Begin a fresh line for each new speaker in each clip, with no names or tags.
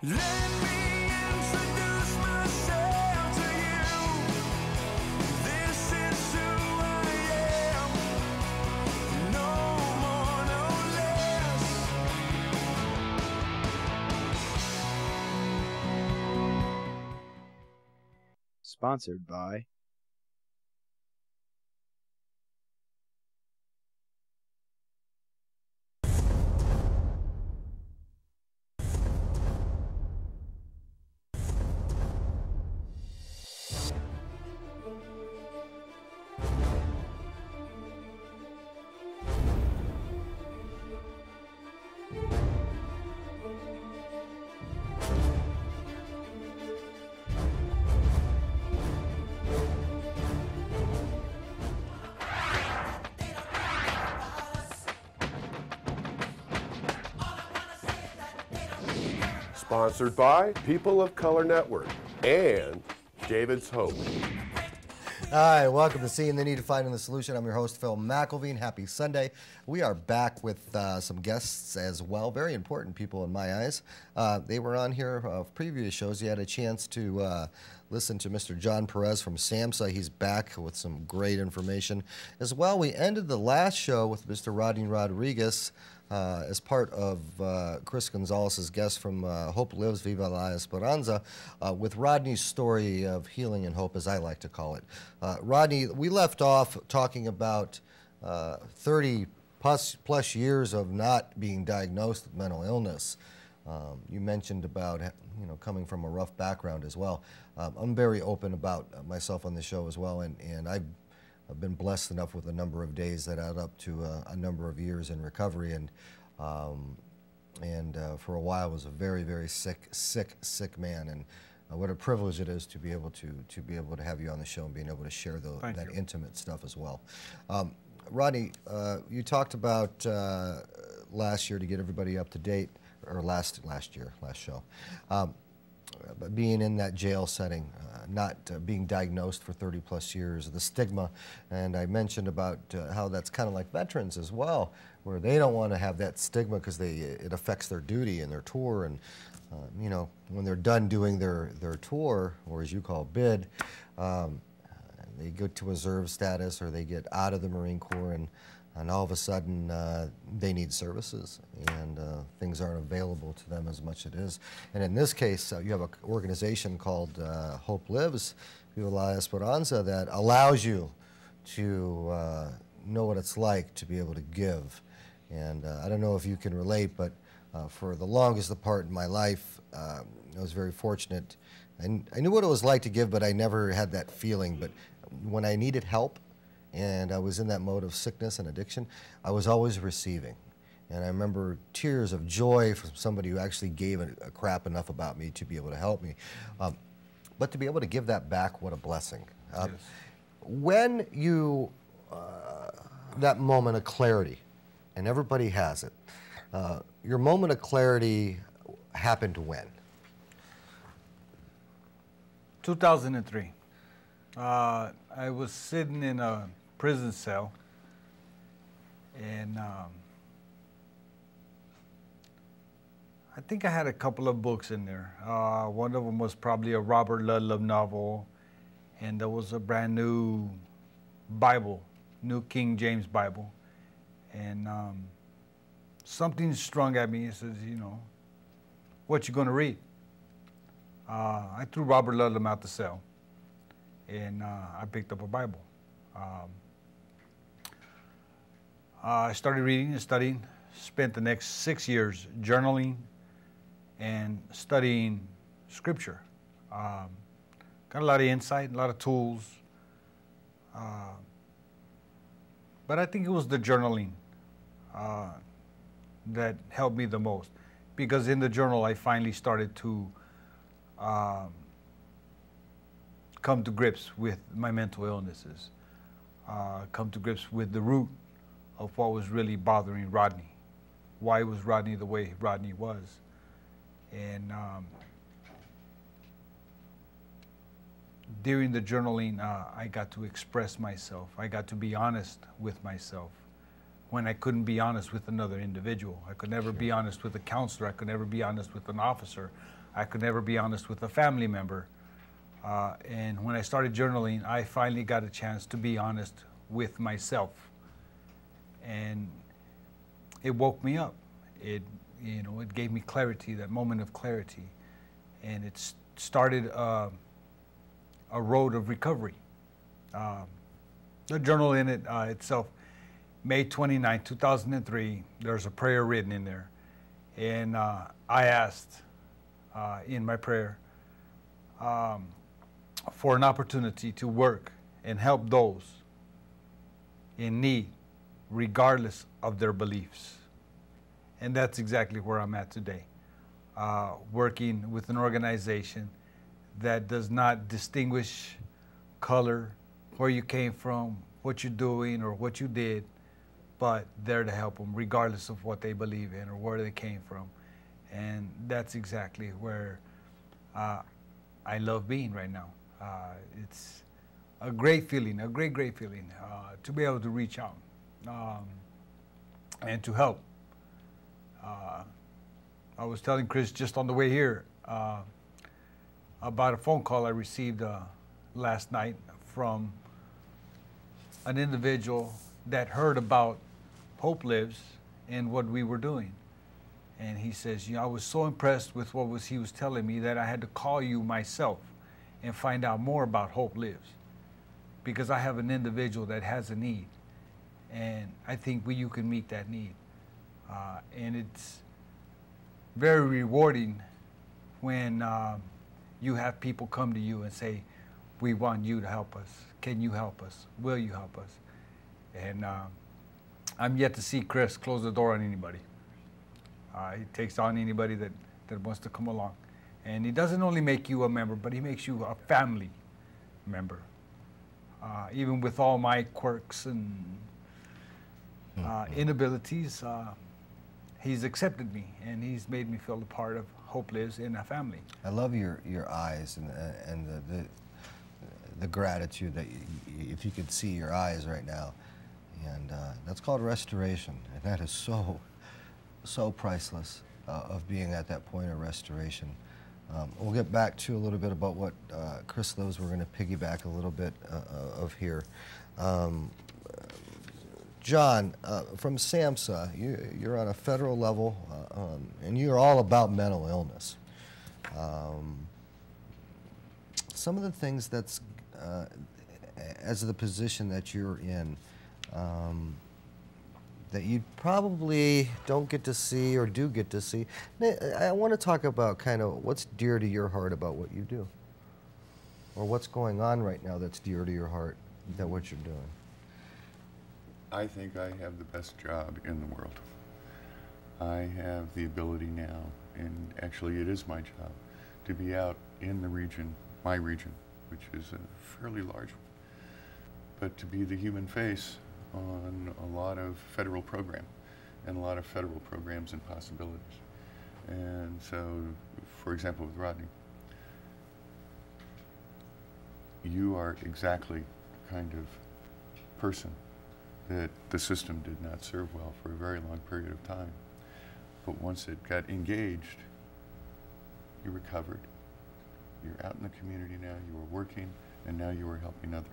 Let me introduce myself to you. This is who I am. No more, no less.
Sponsored by
Sponsored by People of Color Network and David's Hope.
Hi, welcome to Seeing the Need to Finding the Solution. I'm your host, Phil McIlveen. Happy Sunday. We are back with some guests as well, very important people in my eyes. They were on here previous shows. You had a chance to listen to Mr. John Perez from SAMHSA. He's back with some great information. As well, we ended the last show with Mr. Rodney Rodriguez as part of Chris Gonzalez's guest from Hope Lives, Vive La Esperanza, with Rodney's story of healing and hope, as I like to call it. Rodney, we left off talking about 30 plus years of not being diagnosed with mental illness. You mentioned about coming from a rough background as well. I'm very open about myself on the show as well, and I've been blessed enough with a number of days that add up to a number of years in recovery, and for a while was a very, very sick man, and what a privilege it is to be able to have you on the show and being able to share that intimate stuff as well. Rodney, you talked about last year, to get everybody up to date, or last show, being in that jail setting, not being diagnosed for 30 plus years, the stigma, and I mentioned about how that's kind of like veterans as well, where they don't want to have that stigma because it affects their duty and their tour, and when they're done doing their tour, or as you call bid, they go to reserve status or they get out of the Marine Corps, and all of a sudden they need services, and things aren't available to them as much as it is. And in this case, you have an organization called Hope Lives, Vive La Esperanza, that allows you to know what it's like to be able to give. And I don't know if you can relate, but for the longest part in my life, I was very fortunate. And I knew what it was like to give, but I never had that feeling. But when I needed help, and I was in that mode of sickness and addiction, I was always receiving. And I remember tears of joy from somebody who actually gave a crap enough about me to be able to help me. But to be able to give that back, what a blessing.
Yes.
When you, that moment of clarity, and everybody has it, your moment of clarity happened when?
2003. I was sitting in a prison cell, and I think I had a couple of books in there. One of them was probably a Robert Ludlum novel, and there was a brand new Bible, New King James Bible, and something strung at me. It says, what you going to read? I threw Robert Ludlum out the cell, and I picked up a Bible. I started reading and studying, spent the next 6 years journaling and studying Scripture. Got a lot of insight, a lot of tools, but I think it was the journaling that helped me the most, because in the journal I finally started to come to grips with my mental illnesses, come to grips with the root of what was really bothering Rodney. Why was Rodney the way Rodney was? And during the journaling, I got to express myself. I got to be honest with myself when I couldn't be honest with another individual. I could never be honest with a counselor. I could never be honest with an officer. I could never be honest with a family member. And when I started journaling, I finally got a chance to be honest with myself. And it woke me up. It gave me clarity, that moment of clarity. And it started a road of recovery. The journal in it itself, May 29, 2003, there's a prayer written in there. And I asked in my prayer for an opportunity to work and help those in need, regardless of their beliefs. And that's exactly where I'm at today, working with an organization that does not distinguish color, where you came from, what you're doing, or what you did, but there to help them regardless of what they believe in or where they came from. And that's exactly where I love being right now. It's a great feeling, a great feeling to be able to reach out and to help. I was telling Chris just on the way here about a phone call I received last night from an individual that heard about Hope Lives and what we were doing. And he says, I was so impressed with what he was telling me that I had to call you myself and find out more about Hope Lives, because I have an individual that has a need, and I think you can meet that need. And it's very rewarding when you have people come to you and say, we want you to help us. Can you help us? Will you help us? And I'm yet to see Chris close the door on anybody. He takes on anybody that wants to come along. And he doesn't only make you a member, but he makes you a family member. Even with all my quirks and inabilities, he's accepted me, and he's made me feel a part of Hope Lives in a family.
I love your eyes and the gratitude that if you could see your eyes right now. And that's called restoration, and that is so priceless of being at that point of restoration. We'll get back to a little bit about what Chris loves. We're going to piggyback a little bit of here. John, from SAMHSA, you're on a federal level, and you're all about mental illness. Some of the things that's, as the position that you're in, that you probably don't get to see or do get to see. I want to talk about kind of what's dear to your heart about what you do, or what's going on right now that's dear to your heart that what you're doing.
I think I have the best job in the world. I have the ability now, and actually it is my job, to be out in the region, my region, which is a fairly large one, but to be the human face on a lot of federal program and a lot of federal programs and possibilities. And so, for example, with Rodney, you are exactly the kind of person that the system did not serve well for a very long period of time. But once it got engaged, you recovered. You're out in the community now, you are working, and now you are helping others.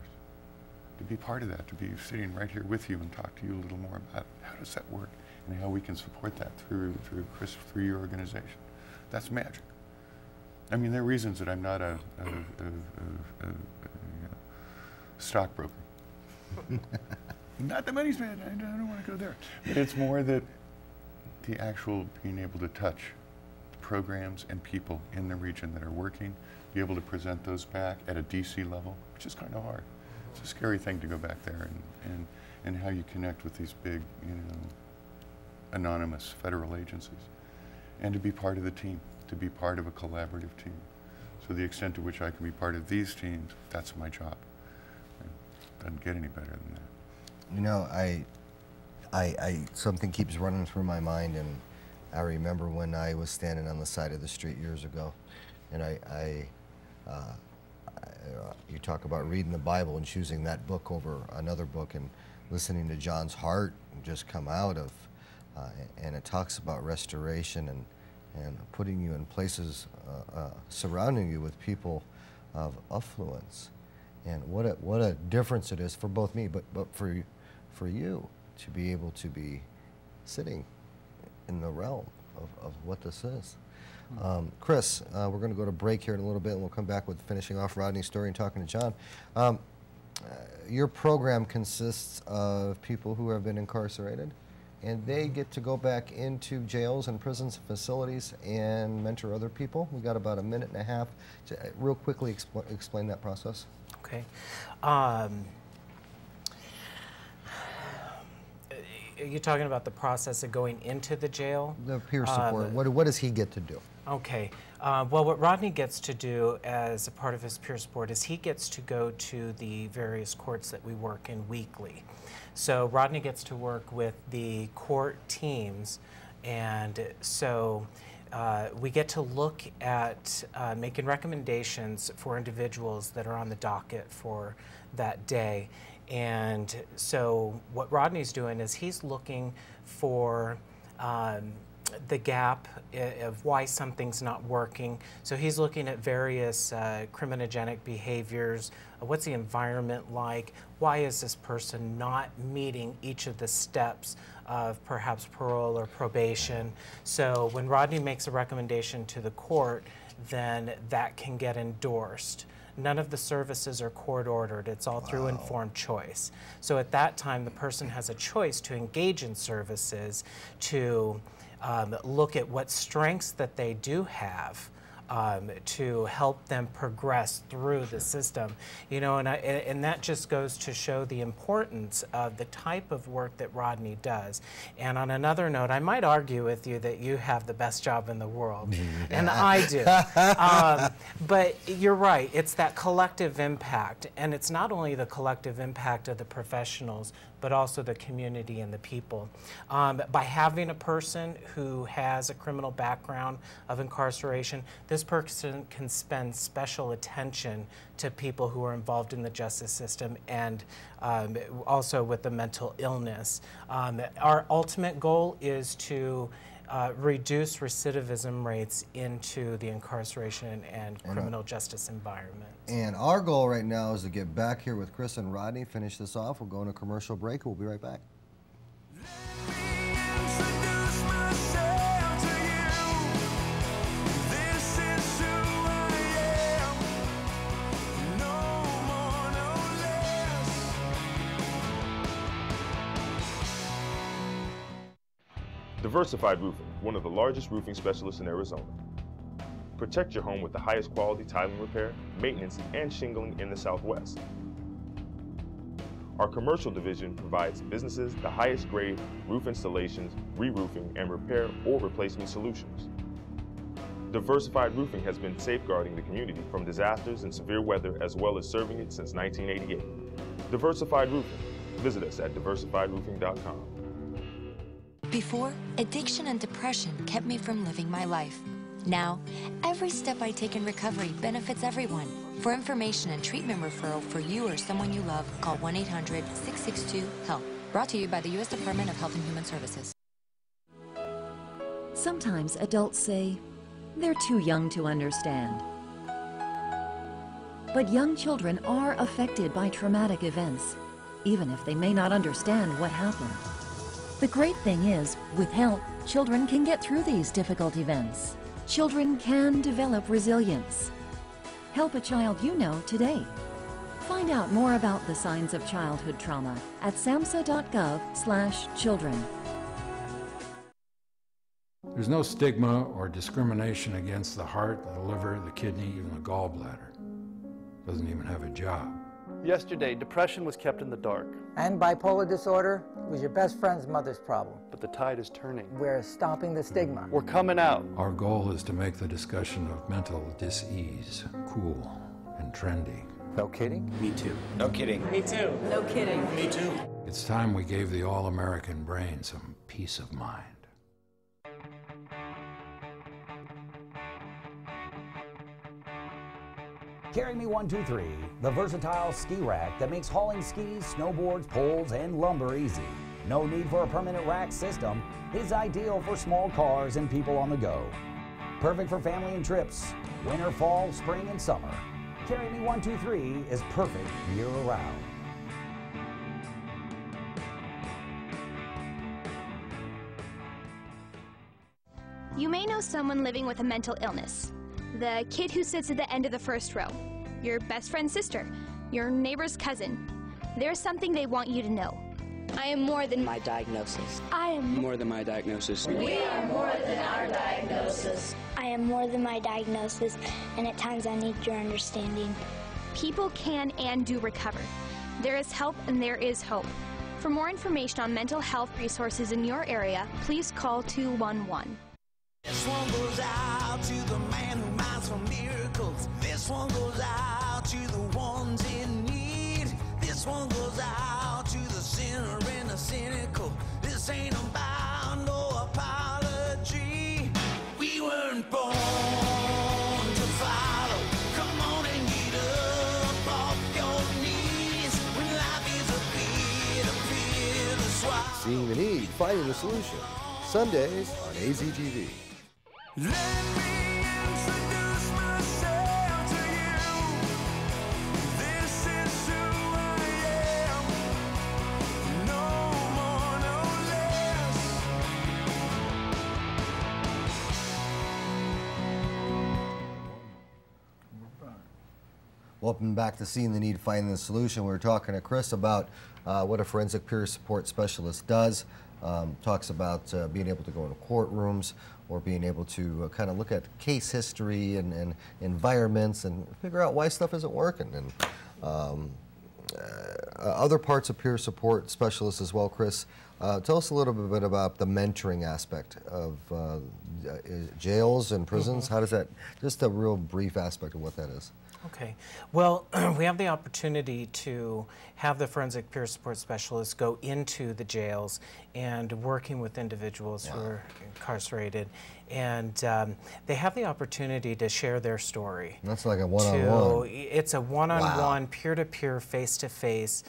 To be part of that, to be sitting right here with you and talk to you a little more about how does that work and how we can support that through Chris, through your organization. That's magic. I mean, there are reasons that I'm not a stockbroker. Not the money's bad, I don't want to go there. But it's more that the actual being able to touch programs and people in the region that are working, be able to present those back at a DC level, which is kind of hard. It's a scary thing to go back there and how you connect with these big, anonymous federal agencies. And to be part of the team, to be part of a collaborative team. So the extent to which I can be part of these teams, that's my job. It doesn't get any better than that.
You know, I something keeps running through my mind, and I remember when I was standing on the side of the street years ago, and you talk about reading the Bible and choosing that book over another book, and listening to John's heart just come out of, and it talks about restoration, and putting you in places, surrounding you with people of affluence. And what a difference it is for both me, but for you to be able to be sitting in the realm of what this is. Chris, we're going to go to break here in a little bit, and we'll come back with finishing off Rodney's story and talking to John. Your program consists of people who have been incarcerated, and they get to go back into jails and prisons and facilities and mentor other people. We got about a minute and a half to real quickly explain that process.
Okay. Are you talking about the process of going into the jail?
The peer support. What does he get to do?
Okay. Well, what Rodney gets to do as a part of his peer support is he gets to go to the various courts that we work in weekly. So Rodney gets to work with the court teams, and so we get to look at making recommendations for individuals that are on the docket for that day. And so what Rodney's doing is he's looking for the gap of why something's not working. So he's looking at various criminogenic behaviors. What's the environment like? Why is this person not meeting each of the steps of perhaps parole or probation? So when Rodney makes a recommendation to the court, then that can get endorsed. None of the services are court ordered. It's all through informed choice. So at that time, the person has a choice to engage in services, to look at what strengths that they do have, to help them progress through the system. You know, and that just goes to show the importance of the type of work that Rodney does. And on another note, I might argue with you that you have the best job in the world, and I do. But you're right, it's that collective impact, and it's not only the collective impact of the professionals, but also the community and the people. By having a person who has a criminal background of incarceration, this person can spend special attention to people who are involved in the justice system and also with the mental illness. Our ultimate goal is to reduce recidivism rates into the incarceration and criminal justice environment.
And our goal right now is to get back here with Chris and Rodney, finish this off. We'll go on a commercial break. We'll be right back.
Diversified Roofing, one of the largest roofing specialists in Arizona. Protect your home with the highest quality tiling repair, maintenance, and shingling in the Southwest. Our commercial division provides businesses the highest grade roof installations, re-roofing, and repair or replacement solutions. Diversified Roofing has been safeguarding the community from disasters and severe weather, as well as serving it since 1988. Diversified Roofing. Visit us at diversifiedroofing.com.
Before, addiction and depression kept me from living my life. Now, every step I take in recovery benefits everyone. For information and treatment referral for you or someone you love, call 1-800-662-HELP. Brought to you by the U.S. Department of Health and Human Services.
Sometimes adults say they're too young to understand. But young children are affected by traumatic events, even if they may not understand what happened. The great thing is, with help, children can get through these difficult events. Children can develop resilience. Help a child you know today. Find out more about the signs of childhood trauma at samhsa.gov/children.
There's no stigma or discrimination against the heart, the liver, the kidney, even the gallbladder. Doesn't even have a job.
Yesterday, depression was kept in the dark.
And bipolar disorder was your best friend's mother's problem.
But the tide is turning.
We're stopping the stigma.
We're coming out.
Our goal is to make the discussion of mental dis-ease cool and trendy.
No kidding?
Me too.
No kidding.
Me too.
No kidding.
Me too.
It's time we gave the all-American brain some peace of mind.
Carry Me 123, the versatile ski rack that makes hauling skis, snowboards, poles, and lumber easy. No need for a permanent rack system. It's ideal for small cars and people on the go. perfect for family and trips. Winter, fall, spring, and summer. Carry Me 123 is perfect year-round.
You may know someone living with a mental illness. The kid who sits at the end of the first row. Your best friend's sister. Your neighbor's cousin. There's something they want you to know. I am more than my diagnosis. I am
more than my diagnosis.
We are more than our diagnosis. I am more than my diagnosis, and at times I need your understanding. People can and do recover. There is help and there is hope. For more information on mental health resources in your area, please call 211.
This one goes out to the man who minds for miracles. This one goes out to the ones in need. This one goes out to the sinner and the cynical. This ain't about no apology. We weren't born to follow. Come on and get up off your knees. When life is a bit of swallow.
Seeing the need, finding the solution. Sundays on AZTV.
Let me introduce myself to you. This is who I am. No more, no less.
Welcome back to Seeing the Need, Finding the Solution. We were talking to Chris about what a forensic peer support specialist does. Talks about being able to go into courtrooms or being able to kind of look at case history and environments and figure out why stuff isn't working. And other parts of peer support specialists as well, Chris. Tell us a little bit about the mentoring aspect of jails and prisons. How does that, just a real brief aspect of what that is.
Okay. Well, we have the opportunity to have the forensic peer support specialists go into the jails and working with individuals who are incarcerated. And they have the opportunity to share their story.
That's like a one-on-one.
It's a one-on-one, peer-to-peer, face-to-face.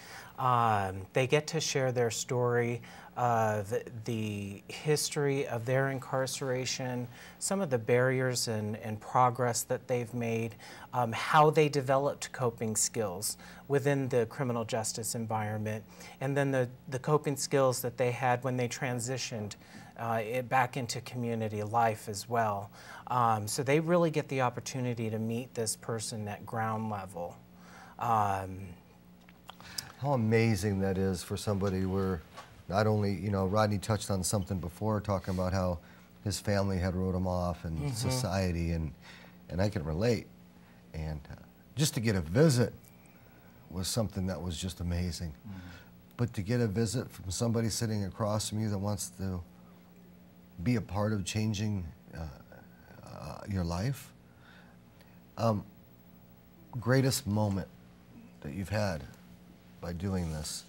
They get to share their story of the history of their incarceration, some of the barriers and progress that they've made, how they developed coping skills within the criminal justice environment, and then the coping skills that they had when they transitioned back into community life as well. So they really get the opportunity to meet this person at ground level.
How amazing that is for somebody where not only, you know, Rodney touched on something before, talking about how his family had wrote him off and society, and I can relate. And just to get a visit was something that was just amazing. But to get a visit from somebody sitting across from you that wants to be a part of changing your life, greatest moment that you've had by doing this?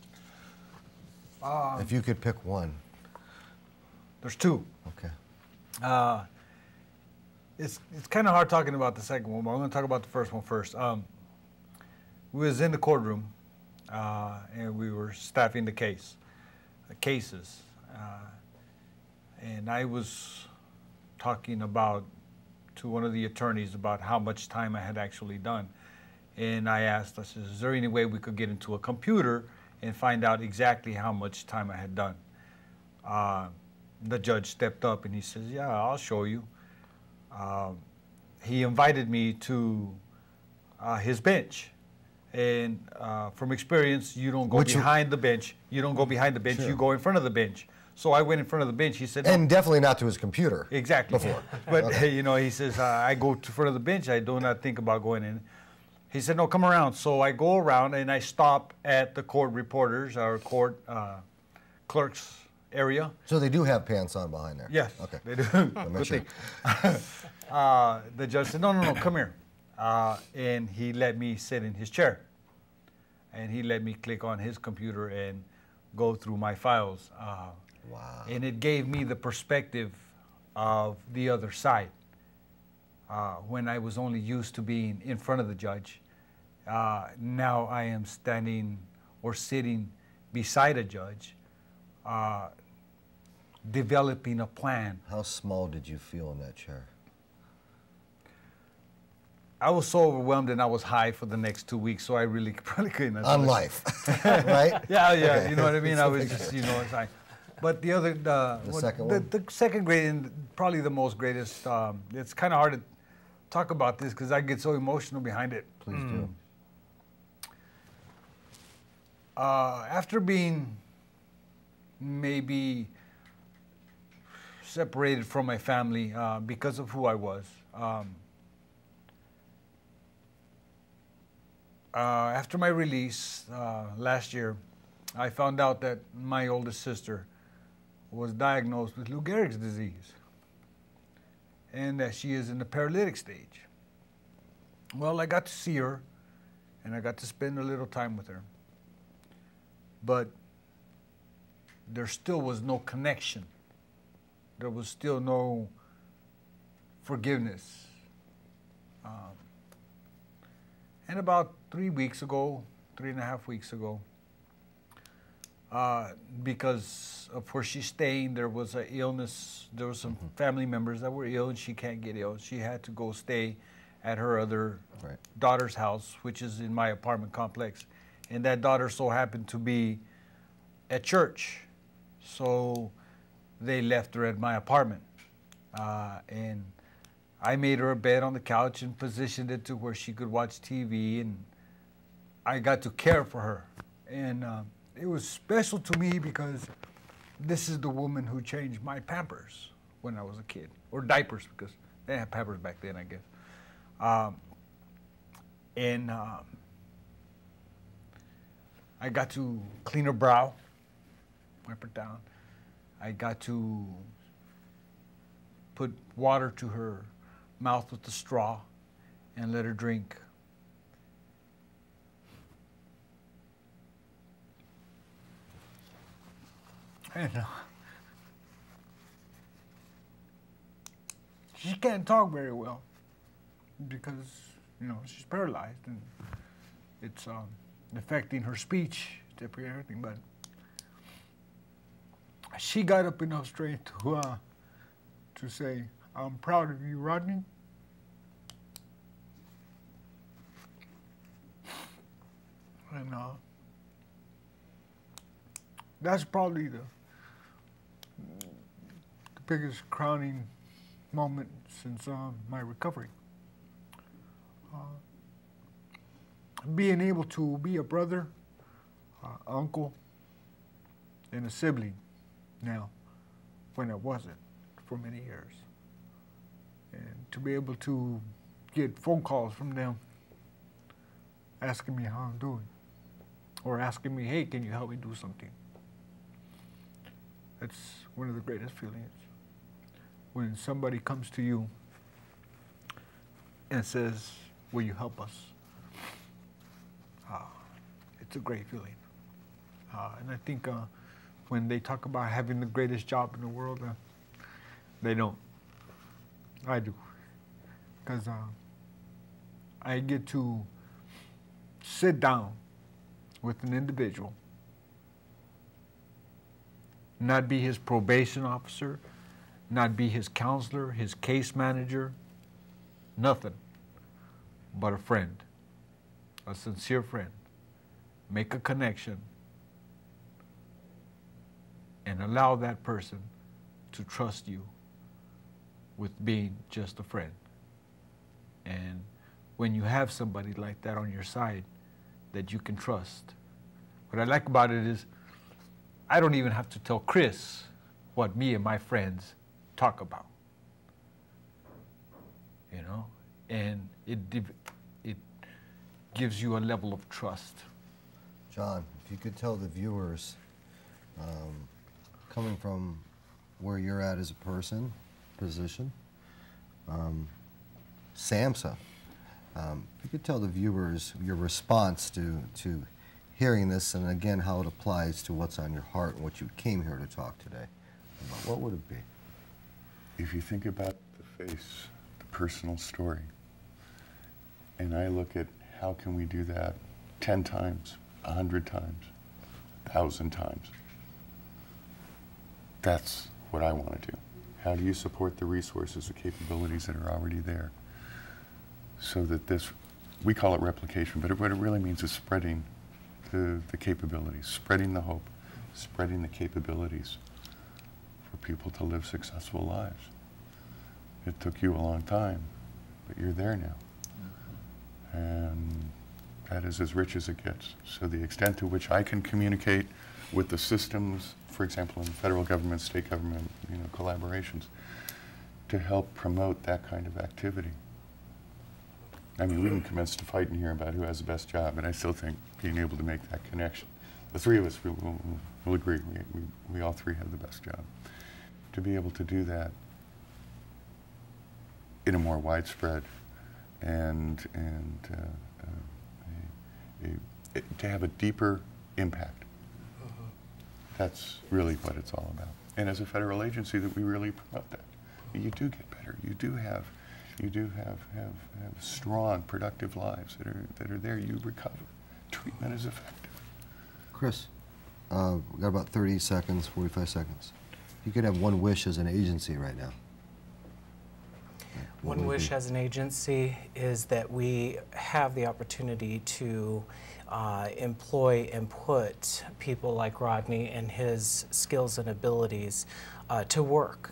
If you could pick one.
There's two.
Okay.
It's kind of hard talking about the second one, but I'm going to talk about the first one first. We was in the courtroom, and we were staffing the cases. And I was talking to one of the attorneys about how much time I had actually done. And I asked, I said, is there any way we could get into a computer and find out exactly how much time I had done? The judge stepped up and he says, yeah, I'll show you. He invited me to his bench. And from experience, you don't go behind the bench. You don't go behind the bench, you go in front of the bench. So I went in front of the bench. He said,
and definitely not to his computer.
Exactly.
Before.
But,
okay.
You know, he says, I go to front of the bench. I do not think about going in. He said, no, come around. So I go around and I stop at the court reporters, our court clerks area.
So they do have pants on behind there?
Yes,
okay.
they do.
Good thing.
The judge said, no, come here. And he let me sit in his chair. And he let me click on his computer and go through my files.
Wow.
And it gave me the perspective of the other side. When I was only used to being in front of the judge, now I am standing or sitting beside a judge, developing a plan.
How small did you feel in that chair?
I was so overwhelmed and I was high for the next 2 weeks, so I really probably couldn't.
On life, right?
Yeah,
Okay.
you know what I mean? I was just, it's like, but the other, the second grade and probably the most greatest, it's kind of hard to talk about this because I get so emotional behind it.
Please do.
After being maybe separated from my family because of who I was, after my release last year, I found out that my oldest sister was diagnosed with Lou Gehrig's disease and that she is in the paralytic stage. Well, I got to see her and I got to spend a little time with her. But there still was no connection. There was still no forgiveness. And about 3.5 weeks ago, because of where she's staying, there was an illness. There were some family members that were ill and she can't get ill. She had to go stay at her other daughter's house, which is in my apartment complex. And that daughter so happened to be at church. So they left her at my apartment. And I made her a bed on the couch and positioned it to where she could watch TV, and I got to care for her. And it was special to me because this is the woman who changed my Pampers when I was a kid, or diapers, because they didn't have Pampers back then, I guess. I got to clean her brow, wipe her down. I got to put water to her mouth with the straw and let her drink. And she can't talk very well because, she's paralyzed and it's affecting her speech, everything. But she got up enough strength to say, "I'm proud of you, Rodney." And that's probably the biggest crowning moment since my recovery. Being able to be a brother, uncle, and a sibling now, when I wasn't for many years. And to be able to get phone calls from them asking me how I'm doing, or asking me, "Hey, can you help me do something?" That's one of the greatest feelings. When somebody comes to you and says, "Will you help us?" It's a great feeling. And I think when they talk about having the greatest job in the world, they don't. I do. Because I get to sit down with an individual, not be his probation officer, not be his counselor, his case manager, nothing, but a friend, a sincere friend. Make a connection and allow that person to trust you with being just a friend. And when you have somebody like that on your side that you can trust, what I like about it is I don't even have to tell Chris what me and my friends talk about, and it gives you a level of trust.
John, if you could tell the viewers, coming from where you're at as a position, SAMHSA, if you could tell the viewers your response to hearing this, and again how it applies to what's on your heart and what you came here to talk today about, what would it be?
If you think about the face, the personal story, and I look at how can we do that 10 times, 100 times, 1,000 times. That's what I want to do. How do you support the resources, the capabilities that are already there? so that this, we call it replication, but what it really means is spreading the capabilities, spreading the hope, spreading the capabilities for people to live successful lives. It took you a long time, but you're there now. And that is as rich as it gets. So the extent to which I can communicate with the systems, for example, in the federal government, state government, collaborations, to help promote that kind of activity. I mean, we can commence to fight in here about who has the best job, but I still think being able to make that connection. The three of us will agree, we all three have the best job. To be able to do that in a more widespread and to have a deeper impact. That's really what it's all about. And as a federal agency, that we really promote that. You do get better. You do have strong, productive lives that are there. You recover. Treatment is effective.
Chris, we've got about 30 seconds, 45 seconds. You could have one wish as an agency right now.
One wish as an agency is that we have the opportunity to employ and put people like Rodney and his skills and abilities to work.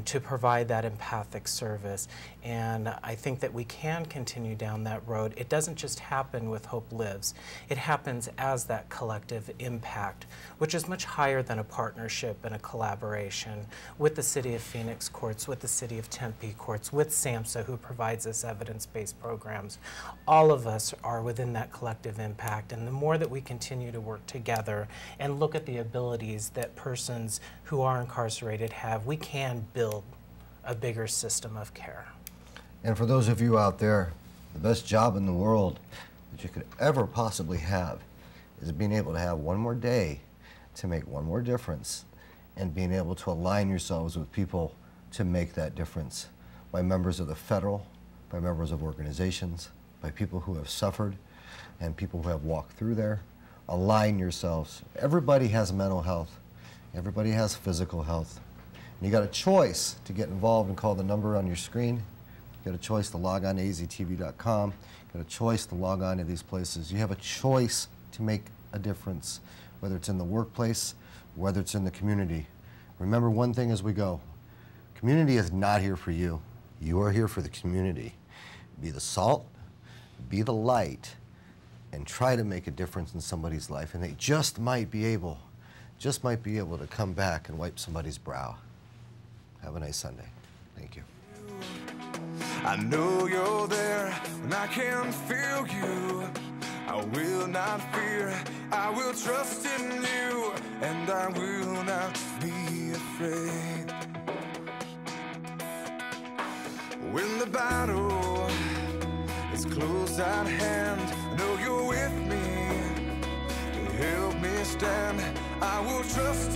To provide that empathic service. And I think that we can continue down that road. It doesn't just happen with Hope Lives. It happens as that collective impact, which is much higher than a partnership and a collaboration with the City of Phoenix courts, with the City of Tempe courts, with SAMHSA, who provides us evidence-based programs. All of us are within that collective impact, and the more that we continue to work together and look at the abilities that persons who are incarcerated have, we can build a bigger system of care.
And for those of you out there, the best job in the world that you could ever possibly have is being able to have one more day to make one more difference and being able to align yourselves with people to make that difference, by members of the federal, by members of organizations, by people who have suffered and people who have walked through there. Align yourselves. Everybody has mental health. Everybody has physical health. And you got a choice to get involved and call the number on your screen. You got a choice to log on to aztv.com. You got a choice to log on to these places. You have a choice to make a difference, whether it's in the workplace, whether it's in the community. Remember one thing as we go. Community is not here for you. You are here for the community. Be the salt, be the light, and try to make a difference in somebody's life. And they just might be able to come back and wipe somebody's brow. Have a nice Sunday. Thank you.
I know you're there when I can feel you. I will not fear, I will trust in you, and I will not be afraid. When the battle is close at hand, I know you're with me to help me stand. I will trust in